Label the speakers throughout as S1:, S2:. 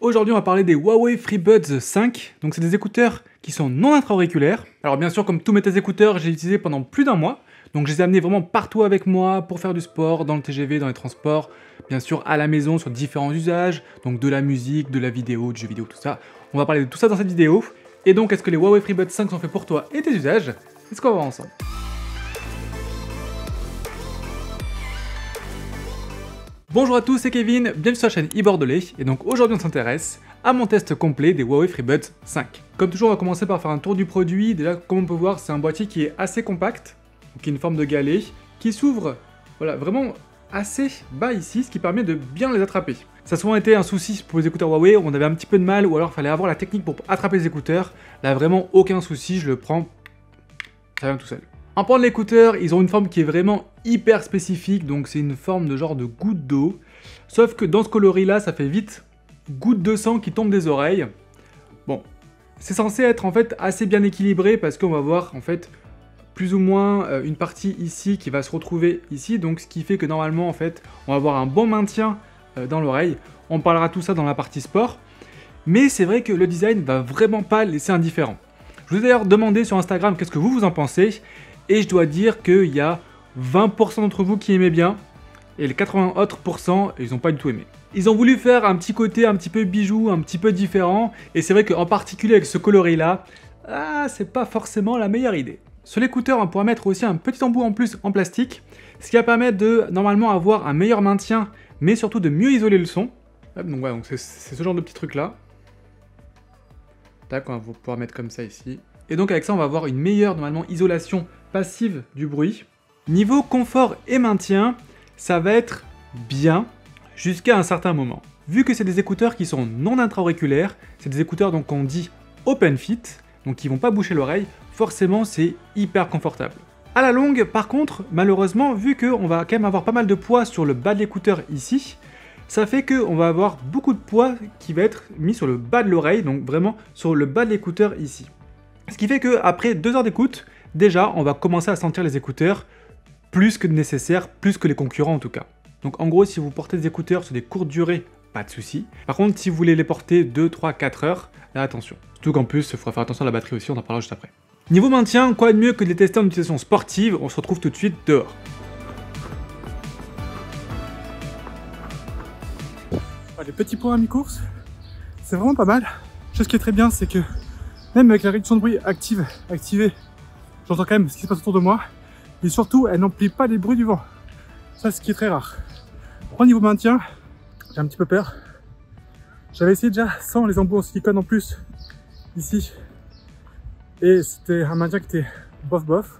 S1: Aujourd'hui, on va parler des Huawei FreeBuds 5. Donc, c'est des écouteurs qui sont non intra-auriculaires. Alors, bien sûr, comme tous mes écouteurs, j'ai utilisé pendant plus d'un mois. Donc, je les ai amenés vraiment partout avec moi pour faire du sport, dans le TGV, dans les transports, bien sûr à la maison sur différents usages. Donc, de la musique, de la vidéo, du jeu vidéo, tout ça. On va parler de tout ça dans cette vidéo. Et donc, est-ce que les Huawei FreeBuds 5 sont faits pour toi et tes usages? C'est ce qu'on va voir ensemble. Bonjour à tous, c'est Kevin, bienvenue sur la chaîne e-Bordelais, et donc aujourd'hui on s'intéresse à mon test complet des Huawei FreeBuds 5. Comme toujours, on va commencer par faire un tour du produit. Déjà, comme on peut voir, c'est un boîtier qui est assez compact, qui a une forme de galet, qui s'ouvre voilà, vraiment assez bas ici, ce qui permet de bien les attraper. Ça a souvent été un souci pour les écouteurs Huawei, on avait un petit peu de mal, ou alors il fallait avoir la technique pour attraper les écouteurs. Là, vraiment aucun souci, je le prends, ça vient tout seul. En parlant de l'écouteur, ils ont une forme qui est vraiment hyper spécifique, donc c'est une forme de genre de goutte d'eau. Sauf que dans ce coloris-là, ça fait vite goutte de sang qui tombe des oreilles. Bon, c'est censé être en fait assez bien équilibré parce qu'on va voir en fait plus ou moins une partie ici qui va se retrouver ici, donc ce qui fait que normalement en fait on va avoir un bon maintien dans l'oreille. On parlera tout ça dans la partie sport, mais c'est vrai que le design va vraiment pas laisser indifférent. Je vous ai d'ailleurs demandé sur Instagram qu'est-ce que vous en pensez. Et je dois dire qu'il y a 20% d'entre vous qui aimaient bien, et les 80 autres %, ils n'ont pas du tout aimé. Ils ont voulu faire un petit côté un petit peu bijou, un petit peu différent, et c'est vrai qu'en particulier avec ce coloris-là, c'est pas forcément la meilleure idée. Sur l'écouteur, on pourra mettre aussi un petit embout en plus en plastique, ce qui va permettre de normalement avoir un meilleur maintien, mais surtout de mieux isoler le son. Donc voilà, c'est ce genre de petit truc-là. Tac, on va pouvoir mettre comme ça ici. Et donc avec ça, on va avoir une meilleure normalement isolation passive du bruit. Niveau confort et maintien, ça va être bien jusqu'à un certain moment. Vu que c'est des écouteurs qui sont non intra-auriculaires, c'est des écouteurs donc qu'on dit open fit, donc qui vont pas boucher l'oreille, forcément c'est hyper confortable. À la longue, par contre, malheureusement, vu qu'on va quand même avoir pas mal de poids sur le bas de l'écouteur ici, ça fait qu'on va avoir beaucoup de poids qui va être mis sur le bas de l'oreille, donc vraiment sur le bas de l'écouteur ici. Ce qui fait qu'après 2 heures d'écoute, déjà, on va commencer à sentir les écouteurs plus que nécessaire, plus que les concurrents en tout cas. Donc en gros, si vous portez des écouteurs sur des courtes durées, pas de souci. Par contre, si vous voulez les porter 2, 3, 4 heures, là attention. Surtout qu'en plus, il faudra faire attention à la batterie aussi, on en parlera juste après. Niveau maintien, quoi de mieux que de les tester en utilisation sportive? On se retrouve tout de suite dehors.
S2: Les petits points à mi-course, c'est vraiment pas mal. Chose qui est très bien, c'est que même avec la réduction de bruit activée, j'entends quand même ce qui se passe autour de moi. Et surtout, elle n'amplie pas les bruits du vent. Ça, ce qui est très rare. Au niveau maintien, j'ai un petit peu peur. J'avais essayé déjà sans les embouts en silicone en plus, ici. Et c'était un maintien qui était bof.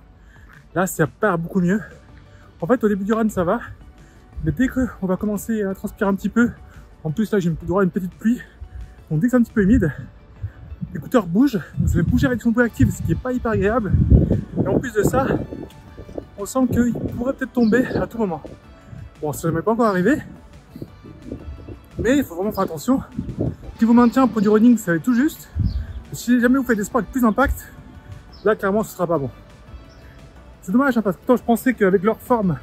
S2: Là, ça part beaucoup mieux. En fait, au début du run, ça va. Mais dès qu'on va commencer à transpirer un petit peu, en plus là, j'ai droit à une petite pluie. Donc dès que c'est un petit peu humide, l'écouteur bouge, donc ça fait bouger la réduction de bruit active, ce qui n'est pas hyper agréable. Et en plus de ça, on sent qu'il pourrait peut-être tomber à tout moment. Bon, ça ne m'est pas encore arrivé, mais il faut vraiment faire attention. Si vous maintenez pour du running, ça va être tout juste. Et si jamais vous faites des sports avec plus d'impact, là clairement ce sera pas bon. C'est dommage, hein, parce que pourtant je pensais qu'avec leur forme,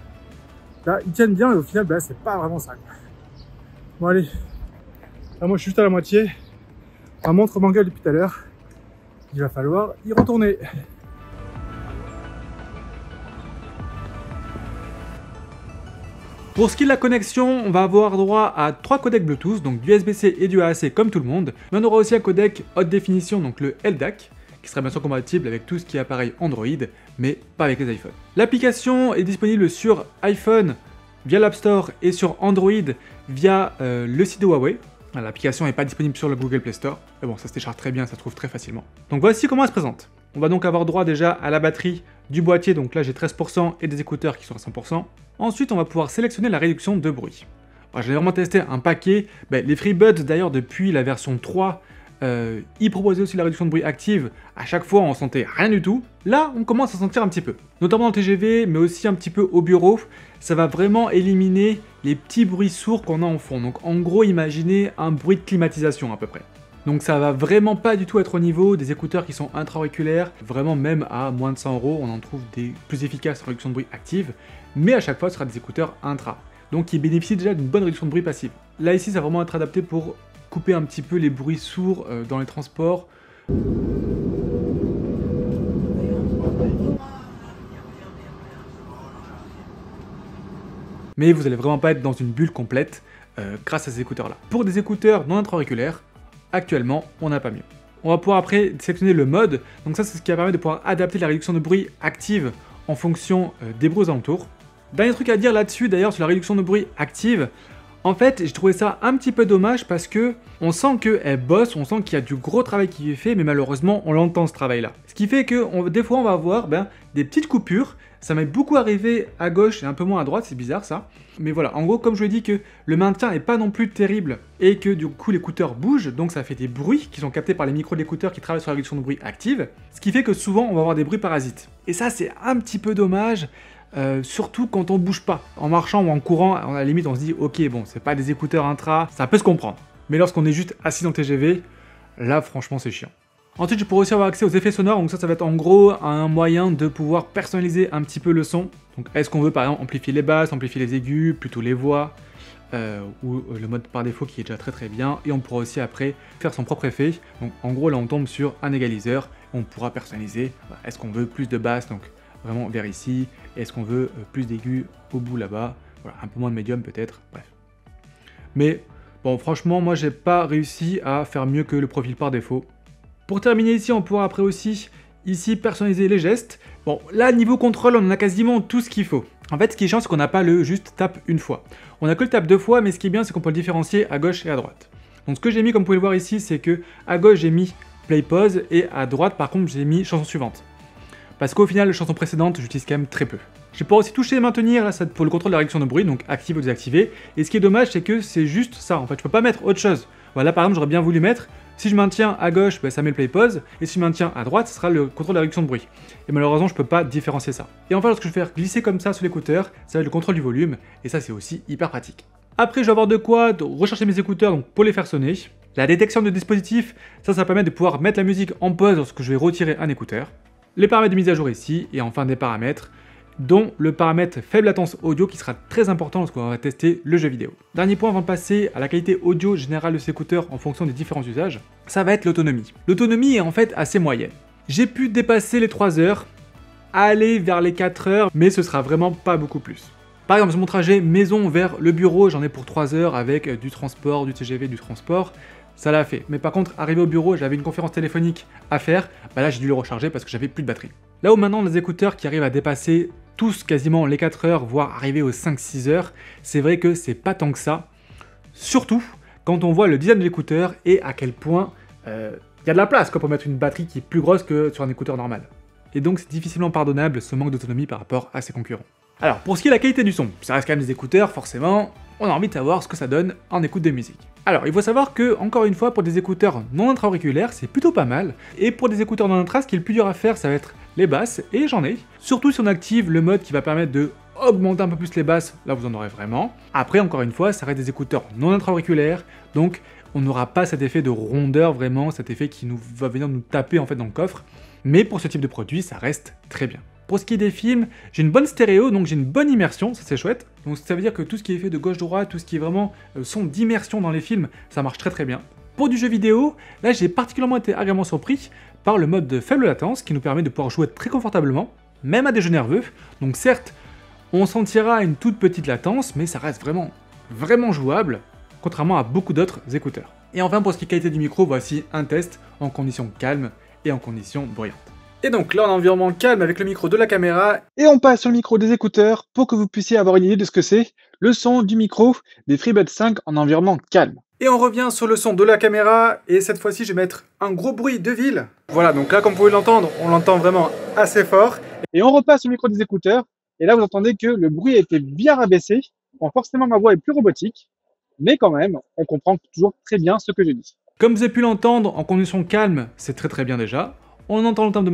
S2: là, ils tiennent bien, et au final, c'est pas vraiment ça. Bon allez, là moi je suis juste à la moitié. Ma montre m'engueule depuis tout à l'heure. Il va falloir y retourner.
S1: Pour ce qui est de la connexion, on va avoir droit à 3 codecs Bluetooth, donc du USB-C et du AAC comme tout le monde. Mais on aura aussi un codec haute définition, donc le LDAC, qui sera bien sûr compatible avec tout ce qui est appareil Android, mais pas avec les iPhones. L'application est disponible sur iPhone via l'App Store et sur Android via le site de Huawei. L'application n'est pas disponible sur le Google Play Store, mais bon, ça se télécharge très bien, ça se trouve très facilement. Donc voici comment elle se présente. On va donc avoir droit déjà à la batterie du boîtier, donc là j'ai 13% et des écouteurs qui sont à 100%. Ensuite, on va pouvoir sélectionner la réduction de bruit. J'ai vraiment testé un paquet. Les FreeBuds d'ailleurs depuis la version 3, ils proposaient aussi la réduction de bruit active. À chaque fois, on sentait rien du tout. Là, on commence à sentir un petit peu. Notamment dans le TGV, mais aussi un petit peu au bureau. Ça va vraiment éliminer les petits bruits sourds qu'on a en fond. Donc en gros, imaginez un bruit de climatisation à peu près. Donc ça va vraiment pas du tout être au niveau des écouteurs qui sont intra-auriculaires. Vraiment même à moins de 100 €, on en trouve des plus efficaces en réduction de bruit active. Mais à chaque fois, ce sera des écouteurs intra. Donc qui bénéficient déjà d'une bonne réduction de bruit passive. Là ici, ça va vraiment être adapté pour couper un petit peu les bruits sourds dans les transports. Mais vous allez vraiment pas être dans une bulle complète grâce à ces écouteurs-là. Pour des écouteurs non intra-auriculaires, actuellement, on n'a pas mieux. On va pouvoir après sélectionner le mode, donc ça c'est ce qui va permettre de pouvoir adapter la réduction de bruit active en fonction des bruits aux alentours. Dernier truc à dire là-dessus d'ailleurs sur la réduction de bruit active, en fait j'ai trouvé ça un petit peu dommage parce que on sent qu'elle bosse, on sent qu'il y a du gros travail qui est fait, mais malheureusement on l'entend ce travail-là. Ce qui fait que des fois on va avoir des petites coupures, ça m'est beaucoup arrivé à gauche et un peu moins à droite, c'est bizarre ça. Mais voilà, en gros comme je vous ai dit que le maintien n'est pas non plus terrible et que du coup l'écouteur bouge, donc ça fait des bruits qui sont captés par les micros de l'écouteur qui travaillent sur la réduction de bruit active, ce qui fait que souvent on va avoir des bruits parasites. Et ça c'est un petit peu dommage. Surtout quand on bouge pas. En marchant ou en courant, à la limite on se dit ok bon c'est pas des écouteurs intra, ça peut se comprendre. Mais lorsqu'on est juste assis dans le TGV, là franchement c'est chiant. Ensuite je pourrais aussi avoir accès aux effets sonores, donc ça va être en gros un moyen de pouvoir personnaliser un petit peu le son. Donc est-ce qu'on veut par exemple amplifier les basses, amplifier les aigus, plutôt les voix, ou le mode par défaut qui est déjà très bien, et on pourra aussi après faire son propre effet. Donc en gros là on tombe sur un égaliseur, on pourra personnaliser, est-ce qu'on veut plus de basses, donc vraiment vers ici, est-ce qu'on veut plus d'aigus au bout là-bas, voilà, un peu moins de médium peut-être, bref. Mais bon franchement moi j'ai pas réussi à faire mieux que le profil par défaut. Pour terminer ici on pourra après aussi ici personnaliser les gestes. Bon là niveau contrôle on en a quasiment tout ce qu'il faut. En fait ce qui est chiant c'est qu'on n'a pas le juste tape une fois. On a que le tape deux fois, mais ce qui est bien c'est qu'on peut le différencier à gauche et à droite. Donc ce que j'ai mis comme vous pouvez le voir ici c'est que à gauche j'ai mis play pause et à droite par contre j'ai mis chanson suivante. Parce qu'au final, la chanson précédente, j'utilise quand même très peu. Je vais pouvoir aussi toucher et maintenir, là, pour le contrôle de la réduction de bruit, donc active ou désactiver. Et ce qui est dommage, c'est que c'est juste ça, en fait, je peux pas mettre autre chose. Voilà, par exemple, j'aurais bien voulu mettre, si je maintiens à gauche, ça met le play pause, et si je maintiens à droite, ce sera le contrôle de la réduction de bruit. Et malheureusement, je peux pas différencier ça. Et enfin, lorsque je vais faire glisser comme ça sur l'écouteur, ça va être le contrôle du volume, et ça, c'est aussi hyper pratique. Après, je vais avoir de quoi rechercher mes écouteurs donc pour les faire sonner. La détection de dispositifs, ça va permettre de pouvoir mettre la musique en pause lorsque je vais retirer un écouteur. Les paramètres de mise à jour ici, et enfin des paramètres, dont le paramètre faible latence audio qui sera très important lorsqu'on va tester le jeu vidéo. Dernier point avant de passer à la qualité audio générale de ces écouteurs en fonction des différents usages, ça va être l'autonomie. L'autonomie est en fait assez moyenne. J'ai pu dépasser les 3 heures, aller vers les 4 heures, mais ce sera vraiment pas beaucoup plus. Par exemple, sur mon trajet maison vers le bureau, j'en ai pour 3 heures avec du transport, du TGV, du transport. Ça l'a fait. Mais par contre, arrivé au bureau, j'avais une conférence téléphonique à faire, là j'ai dû le recharger parce que j'avais plus de batterie. Là où maintenant les écouteurs qui arrivent à dépasser tous quasiment les 4 heures, voire arriver aux 5-6 heures, c'est vrai que c'est pas tant que ça. Surtout quand on voit le design de l'écouteur et à quel point il y a de la place pour mettre une batterie qui est plus grosse que sur un écouteur normal. Et donc c'est difficilement pardonnable ce manque d'autonomie par rapport à ses concurrents. Alors pour ce qui est de la qualité du son, ça reste quand même des écouteurs, forcément, on a envie de savoir ce que ça donne en écoute de musique. Alors, il faut savoir que, encore une fois, pour des écouteurs non intra-auriculaires, c'est plutôt pas mal. Et pour des écouteurs non intra, ce qui est le plus dur à faire, ça va être les basses, et j'en ai. Surtout si on active le mode qui va permettre de augmenter un peu plus les basses, là vous en aurez vraiment. Après, encore une fois, ça reste des écouteurs non intra-auriculaires, donc on n'aura pas cet effet de rondeur vraiment, cet effet qui va venir nous taper en fait dans le coffre. Mais pour ce type de produit, ça reste très bien. Pour ce qui est des films, j'ai une bonne stéréo, donc j'ai une bonne immersion, ça c'est chouette. Donc ça veut dire que tout ce qui est fait de gauche-droite, tout ce qui est vraiment son d'immersion dans les films, ça marche très bien. Pour du jeu vidéo, là j'ai particulièrement été agréablement surpris par le mode de faible latence qui nous permet de pouvoir jouer très confortablement, même à des jeux nerveux. Donc certes, on sentira une toute petite latence, mais ça reste vraiment jouable, contrairement à beaucoup d'autres écouteurs. Et enfin pour ce qui est qualité du micro, voici un test en conditions calmes et en conditions bruyantes. Et donc là on a un environnement calme avec le micro de la caméra, et on passe sur le micro des écouteurs pour que vous puissiez avoir une idée de ce que c'est, le son du micro des FreeBuds 5 en environnement calme. Et on revient sur le son de la caméra, et cette fois-ci je vais mettre un gros bruit de ville. Voilà, donc là comme vous pouvez l'entendre, on l'entend vraiment assez fort. Et on repasse sur le micro des écouteurs, et là vous entendez que le bruit a été bien rabaissé, bon forcément ma voix est plus robotique, mais quand même, on comprend toujours très bien ce que je dis. Comme vous avez pu l'entendre, en conditions calmes, c'est très bien déjà. On entend le timbre de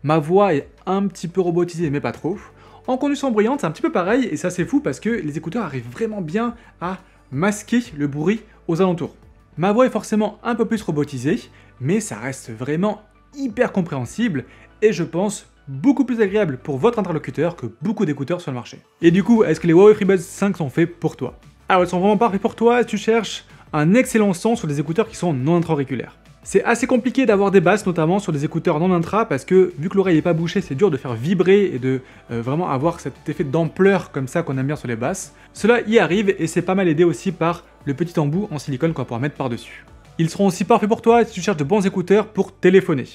S1: ma voix est un petit peu robotisée mais pas trop. En conditions bruyantes c'est un petit peu pareil et ça c'est fou parce que les écouteurs arrivent vraiment bien à masquer le bruit aux alentours. Ma voix est forcément un peu plus robotisée mais ça reste vraiment hyper compréhensible et je pense beaucoup plus agréable pour votre interlocuteur que beaucoup d'écouteurs sur le marché. Et du coup, est-ce que les Huawei FreeBuds 5 sont faits pour toi? Alors ils sont vraiment pas faits pour toi si tu cherches un excellent son sur des écouteurs qui sont non intra-auriculaires. C'est assez compliqué d'avoir des basses, notamment sur des écouteurs non intra, parce que vu que l'oreille n'est pas bouchée, c'est dur de faire vibrer et de vraiment avoir cet effet d'ampleur comme ça qu'on aime bien sur les basses. Cela y arrive et c'est pas mal aidé aussi par le petit embout en silicone qu'on va pouvoir mettre par-dessus. Ils seront aussi parfaits pour toi si tu cherches de bons écouteurs pour téléphoner.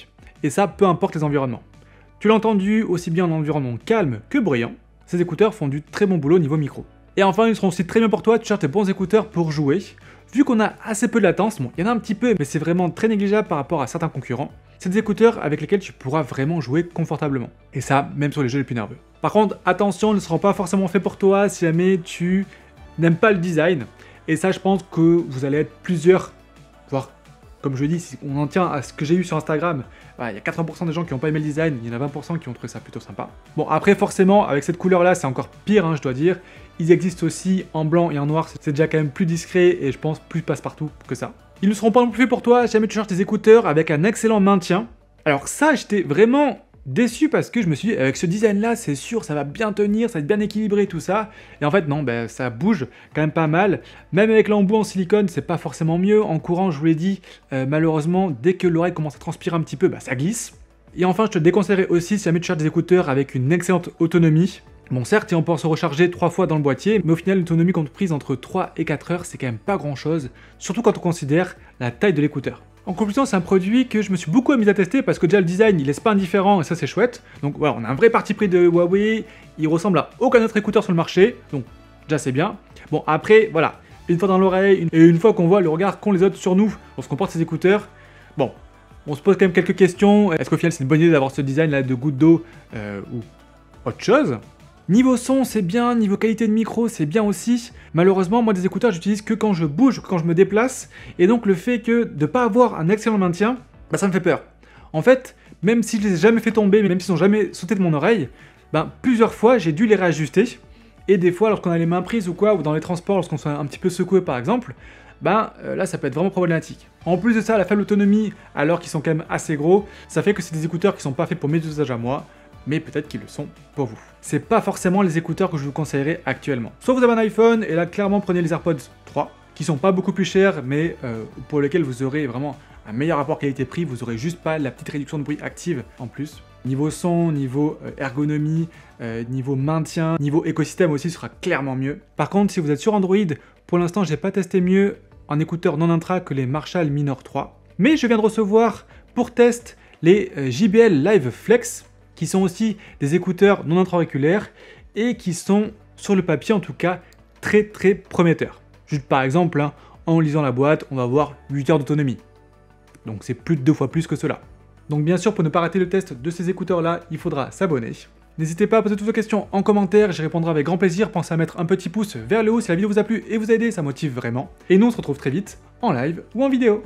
S1: Et ça, peu importe les environnements. Tu l'as entendu, aussi bien en environnement calme que bruyant, ces écouteurs font du très bon boulot niveau micro. Et enfin, ils seront aussi très bien pour toi si tu cherches de bons écouteurs pour jouer. Vu qu'on a assez peu de latence, bon, il y en a un petit peu, mais c'est vraiment très négligeable par rapport à certains concurrents, c'est des écouteurs avec lesquels tu pourras vraiment jouer confortablement. Et ça, même sur les jeux les plus nerveux. Par contre, attention, ils ne seront pas forcément faits pour toi si jamais tu n'aimes pas le design. Et ça, je pense que vous allez être plusieurs, voire, comme je dis, si on en tient à ce que j'ai eu sur Instagram, il y a 80% des gens qui n'ont pas aimé le design, il y en a 20% qui ont trouvé ça plutôt sympa. Bon, après, forcément, avec cette couleur-là, c'est encore pire, hein, je dois dire. Ils existent aussi en blanc et en noir, c'est déjà quand même plus discret et je pense plus passe-partout que ça. Ils ne seront pas non plus faits pour toi si jamais tu cherches des écouteurs avec un excellent maintien. Alors ça, j'étais vraiment déçu parce que je me suis dit, avec ce design-là, c'est sûr, ça va bien tenir, ça va être bien équilibré, tout ça. Et en fait, non, ça bouge quand même pas mal. Même avec l'embout en silicone, c'est pas forcément mieux. En courant, je vous l'ai dit, malheureusement, dès que l'oreille commence à transpirer un petit peu, ça glisse. Et enfin, je te déconseillerais aussi si jamais tu cherches des écouteurs avec une excellente autonomie. Bon, certes, on peut se recharger 3 fois dans le boîtier, mais au final, l'autonomie comprise entre 3 et 4 heures, c'est quand même pas grand chose, surtout quand on considère la taille de l'écouteur. En conclusion, c'est un produit que je me suis beaucoup amusé à tester parce que déjà le design, il laisse pas indifférent et ça c'est chouette. Donc voilà, on a un vrai parti pris de Huawei, il ressemble à aucun autre écouteur sur le marché, donc déjà c'est bien. Bon, après, voilà, une fois dans l'oreille et une fois qu'on voit le regard qu'ont les autres sur nous lorsqu'on porte ces écouteurs, bon, on se pose quand même quelques questions. Est-ce qu'au final c'est une bonne idée d'avoir ce design là de goutte d'eau ou autre chose? Niveau son, c'est bien, niveau qualité de micro, c'est bien aussi. Malheureusement, moi des écouteurs, j'utilise que quand je bouge, que quand je me déplace, et donc le fait que de pas avoir un excellent maintien, ça me fait peur. En fait, même si je les ai jamais fait tomber, même s'ils n'ont jamais sauté de mon oreille, plusieurs fois, j'ai dû les réajuster, et des fois, lorsqu'on a les mains prises ou quoi, ou dans les transports, lorsqu'on soit un petit peu secoué par exemple, là ça peut être vraiment problématique. En plus de ça, la faible autonomie, alors qu'ils sont quand même assez gros, ça fait que c'est des écouteurs qui sont pas faits pour mes usages à moi, mais peut-être qu'ils le sont pour vous. C'est pas forcément les écouteurs que je vous conseillerais actuellement. Soit vous avez un iPhone, et là clairement prenez les AirPods 3, qui sont pas beaucoup plus chers, mais pour lesquels vous aurez vraiment un meilleur rapport qualité-prix, vous aurez juste pas la petite réduction de bruit active en plus. Niveau son, niveau ergonomie, niveau maintien, niveau écosystème aussi sera clairement mieux. Par contre, si vous êtes sur Android, pour l'instant j'ai pas testé mieux en écouteurs non intra que les Marshall Minor 3, mais je viens de recevoir pour test les JBL Live Flex, qui sont aussi des écouteurs non intra-auriculaires et qui sont, sur le papier en tout cas, très très prometteurs. Juste par exemple, en lisant la boîte, on va voir 8 heures d'autonomie. Donc c'est plus de 2 fois plus que cela. Donc bien sûr, pour ne pas rater le test de ces écouteurs-là, il faudra s'abonner. N'hésitez pas à poser toutes vos questions en commentaire, j'y répondrai avec grand plaisir. Pensez à mettre un petit pouce vers le haut si la vidéo vous a plu et vous a aidé, ça motive vraiment. Et nous, on se retrouve très vite, en live ou en vidéo.